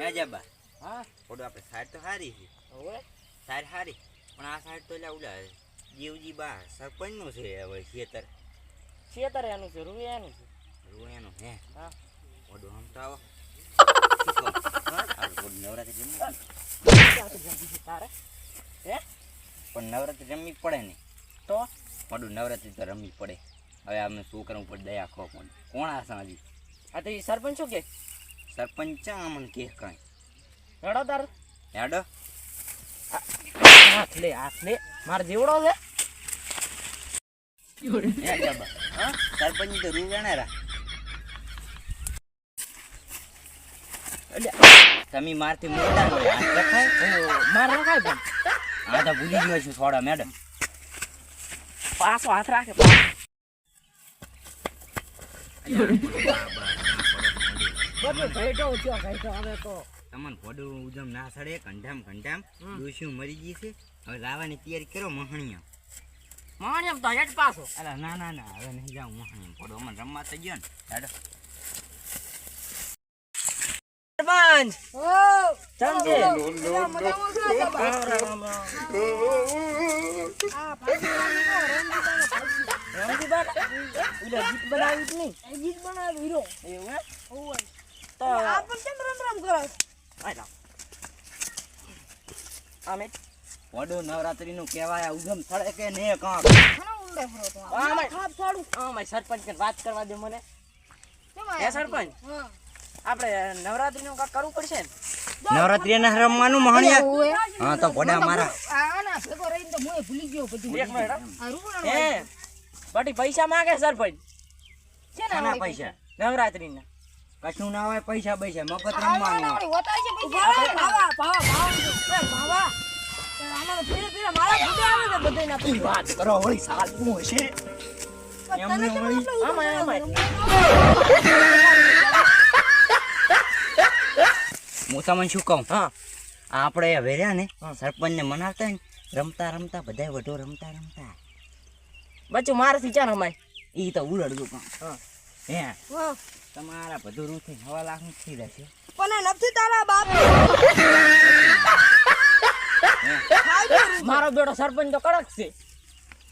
હે જબા હા ઓડો આપણે સાઈડ તો સારી છે ઓવે સાઈડ સારી પણ આ સાઈડ તો એટલે ઉડા જીવજી બા સરપંચનું છે હવે ખેતર એનું છે રૂ એનું છે રૂએનું હે હા ઓડો આમ તો આવો નવરાત્રી રમવી તારે હે પણ નવરાત્રી રમવી પડે ને તો ઓડું નવરાત્રી તો રમવી પડે હવે અમે શું કરવું પડે દયા ખો પડે કોણ આશે હજી આ તો ઈ સરપંચ શું કે સરપંચ ચા અમને કે કાંઈ હેડો તાર હેડો હાથ લે માર જેવડો છે હે જબા હા સરપંચ તો રૂ વેણે રા એટલે તમે મારથી મોટા નો હાથ રખાય માર રખાય પણ હા તો ભૂલી ગયો છું થોડા મેડમ પાછો હાથ રાખે બધું ઘેટો હવે તો તમને ભોડું ઉજમ ના સડે કંઠામ ડોશીઓ મરી ગઈ છે હવે લાવવાની તૈયારી કરો મહણિયા માણ્યમ તો હેડ પાછો અલા ના હવે નહીં જાઉં મહણિયા ભોડો અમને રમવા તો ગયો ને હેડો સરપંચ સમજે ગીત બનાવ્યું હીરો એવું તો અમે ભોડો નવરાત્રી નું કહેવાય ઉજમ સડે કે ને કાંક સરપંચ વાત કરવા દે મને હે સરપંચ આપણે નવરાત્રી નું કાંક કરવું પડશે ને નવરાત્રી ને રમવાનું મહણિયા હા તો ભોડા મારા હે બટી પૈસા માંગે સરપંચ છે ને આના પૈસા નવરાત્રી ના કશું ના હોય પૈસા મફત રમવાનું વાત કરો વળી સાલતું હશે એમને વળી હું તમને શું કહું હા આપણે હવે રહ્યા ને સરપંચ ને મનાવતા ને રમતા બધા વઢો રમતા બચ્ચું મારાથી ચાર અમાય ઈ તો ઉલડતું કામ હા હે તમારા બધું રૂથી 9 લાખ નું થઈ જશે પણ નથી તારા બાપ મારો બેટો સરપંચ તો કડક છે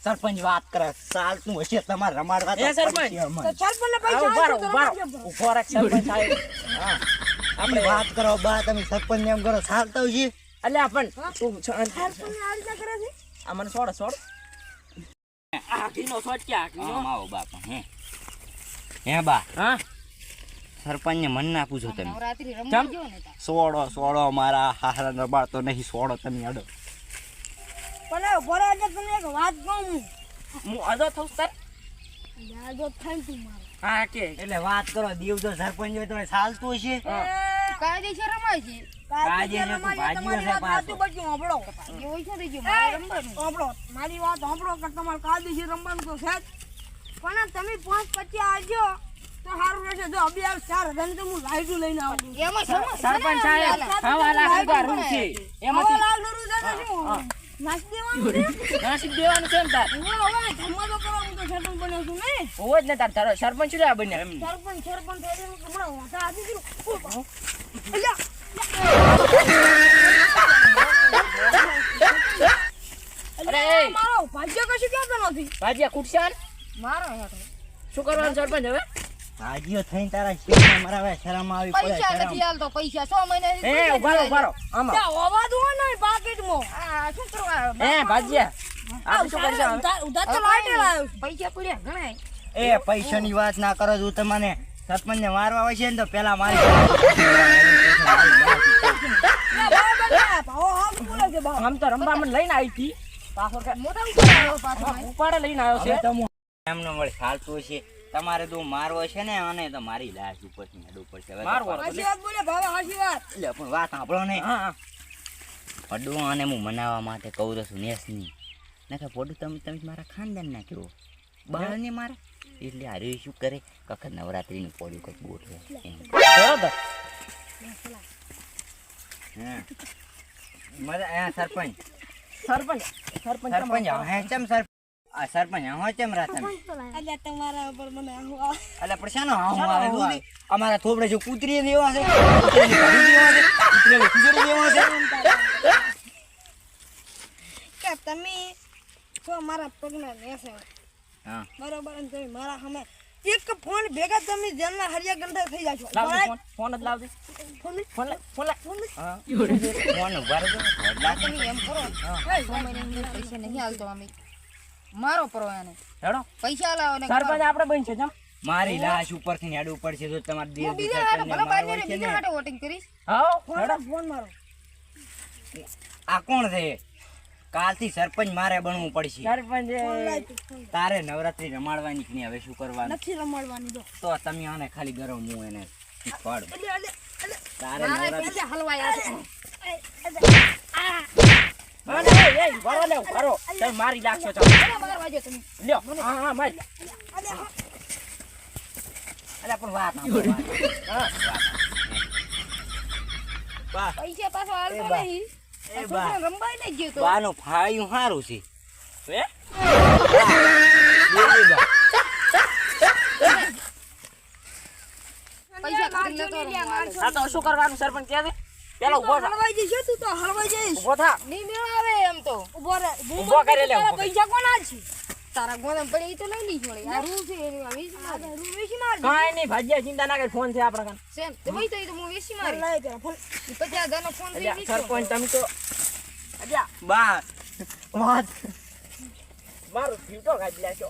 સરપંચ વાત કરે ચાલતું હશે તમારે રમાડવા એ સરપંચ તો સરપંચ ને પૈસા ઉભો રાખ સરપંચ સાહેબ આપણે વાત કરો બા તમે સરપંચ ને એમ કરો ચાલતા છે એટલે આપણ તું સરપંચ આ રીતે કરે છે આ મને છોડ આ ઘીનો છોડ ક્યાં ઘીનો આવો બાપા હે બા હા સરપંચ ને મન ના પૂછો તમે નવરાત્રી રમવા જો ને સોડો મારા હારા રબાડતો નહીં સોડો તમે અડો પણ ભરા આજે તને એક વાત કહું હું અડો થઉં સર યાદો થાય તું મારો હા કે એટલે વાત કરો દીવ તો સરપંચ હોય તો ચાલતું હશે કાયદેસર રમાય છે કાયદેસર તો ભાજીઓ છે પાછો બચ્યું સાંભળો એવું છે થઈ ગયું મારે રમવાનું સાંભળો મારી વાત સાંભળો કે તમારે કાયદેસર રમવાનું તો છે પણ તમે 5-25 આવજો તો સારું રહેશે જો અભી 4,000 તો હું લાઈટું લઈને આવું એમાં સરપંચ સાહેબ હવા લાખ રૂપિયા રૂમ છે એમાંથી નાસી દેવાનું છે ને તાર હવે ધમાલો કરવાનું તો સરપંચ બન્યો છું નહીં હોય જ ને તાર તારો સરપંચ શું બન્યા સરપંચ થઈ હમણાં વાતા આપી દીધું અરે મારો ભાગ્ય કશું કહેતો નથી ભાજીયા કુટશાન મારો શું કરવાનું સરપંચ હવે ભાજીઓ થઈને તારા શેઠને મરાવે શરમ આવી પડે પૈસા શરમ નથી હાલતો પૈસા 6 મહિના એ ઉભારો આમાં હોવા દો ને પાકીટમાં આ શું કરવા એ ભાજીયા આ શું કરશે ઉધાર તો લાઈટે લાવ્યો પૈસા પડ્યા ઘણા એ પૈસાની વાત ના કરો છું તમને સરપંચ ને મારવા હોય છે ને તો પેલા મારી આમ તો રમવામાં લઈને આવી હતી પાછો કે મોટા ઉપાડે લઈને આવ્યો છે એમનો વળી ચાલતું છે તમારે તો મારવો છે ને અને તો મારી લાશ ઉપરથી હેડ ઉપર છે મારવો હાચી વાત બોલે ભાવ હાચી વાત એટલે પણ વાત સાંભળો ને હા પડું અને હું મનાવવા માટે કહું તો છું નેસની ના કે પડું તમે મારા ખાનદાન ના કેવો બહારને મારા એટલે હારે શું કરે કખત નવરાત્રીનું પડ્યું કંઈક ગોઠવે બરોબર હા મજા સરપંચ સરપંચ સરપંચ હે ચમ સરપંચ આ સરપંચ હા કેમ રહ્યા તમે અલ્યા તમારા ઉપર મને આવું આવે. એટલે પણ શાનો હા આવે શું? અમારા થોબડે જો કૂતરી દેવા છે, કૂતરીને કાઢી દેવા છે, કૂતરીને ખીજડી દેવા છે. કે તમે છો મારા પગના નેસે હા બરોબર અને તમે મારા સામે એક ફોન ભેગા તમે જેલના હરિયા ગંડા થઈ જાશો. લાવ ફોન જ લાવ દે. ફોન ફોન લે. હા ફોન ઉભા રહેજો. વડલા તમે એમ કરો 6 મહિનાની પૈસા નહીં હાલતો અમે મારો પરો એને હેડો પૈસા લાવો ને સરપંચ આપણે બન છે જમ. મારી લાશ ઉપરથી હેડવું પડશે તો તમારે દેહ બીજા હાટે ભલે બાર બીજા હાટે વોટિંગ કરીશ હા હેડો. ફોન મારો આ કોણ છે? કાલથી સરપંચ મારે બનવું પડશે. સરપંચ ફોન એ લાય તું, ફોન. તારે નવરાત્રી રમાડવાની કે નહીં? હવે શું કરવાનું? નથી રમાડવાની તો તો તમે આને ખાલી ગરમ હું એને શીખવાડું. અલે અલે અલે તારે મારા નવરાત્રી પૈસા હલવાયા છે અરે એ વરો લે વરો. તમે મારી લાગશો છો. બરાબર બાર વાગ્યો તમે લ્યો. હા હા મારી. અલે હા. અરે પણ વાત સાંભળો, વાત. હા. બા પૈસા પાછો હાલતો બા. નહીં એ આ બા. છોકરાને રંબાઈ નહીં ગયો તો બાનું ફાયું સારું છે. હે? દેવી બા. પૈસા કાઢી લેતો મારજો નહીં, રહું. આ તો શું કરવાનું સરપંચ કે છે? પેલા ઉભો થા. હલવાઈ જઈશ તું તો હલવાઈ જઈશ. ઉભો થા. નહીં મેળાવે એમ તો ઉભો રહે. ઊભો કરી લે, તારા ઊભો કરી. પૈસા કોના છે? તારા ગોદમ પડી તો લઈ નહીં જોડે આ રૂ છે એની આ વેચી મારે રૂ વેચી માર. કાંઈ નહીં ભાગ્યા ચિંતા ના કરે. ફોન છે આપણા કાન. સેમ તો ભાઈ તો હું વેચી ફોન મારી લાય પેલા, ફોન. 50,000 નો ફોન અલ્યા, થઈ સરપંચ તમે તો અલ્યા બા વાત મારો ફીટો કાઢી લેશો.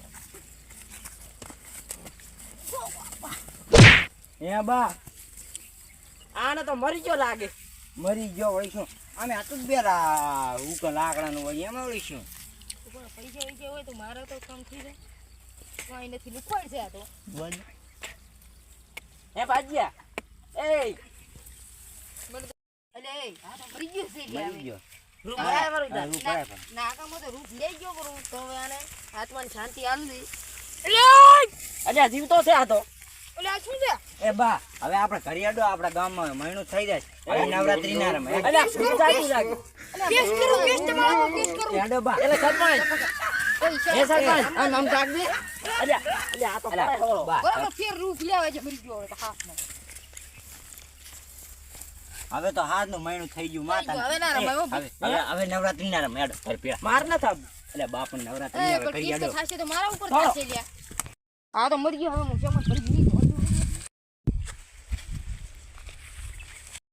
એ બા આને તો મરી ગયો લાગે. મરી ગયો વળી શું? અમે આટલું જ બેરા ઉકલ લાકડાનું હોય એમાં વળી શું? પૈસા વૈસા હોય તો મારે તો કામ થઈ જાય કોઈ નથી લુખવાડ છે આ તો બોલ. હે ભાગ્યા એ અલે આ તો મરી ગયો છે કે મરી ગયો. રૂપ હા, બરાબર હા, રૂ પડે પણ. નાકામાં તો રૂપ લઈ ગયો બરું તો હવે આને આત્માની શાંતિ આલવી અલ્યા જીવતો છે આ તો. ઓલે આ શું છે? એ બા હવે આપણે ઘરે હેડો, આપણા ગામમાં મહિનો થઈ જાય હવે નવરાત્રી ના રમે. અલ્યા જાતું જાગે. કેસ કરું, કેસ તમારા પર કેસ કરું. હેડો બા. એટલે સરપંચ પૈસા હે સરપંચ આ નામ કાઢ દે અલ્યા અલ્યા આ તો અલા, પડાય હવળો. બા બરાબર ફેર રૂપ લેવા છે મરી ગયો હવે તો હાથમાં હવે તો હાથ નું મહિનું થઈ ગયું માતા. હવે ના રમાય, હો. હવે નવરાત્રી ના રમે હેડો ઘર પેલા. માર ન થાવ. એટલે બાપ નવરાત્રી એ હવે પણ કરી કેસ તો હેડો. થાશે તો મારા ઉપર થોડો. થાશે લ્યા આ તો મરી ગયો હવે હું સમજ પડી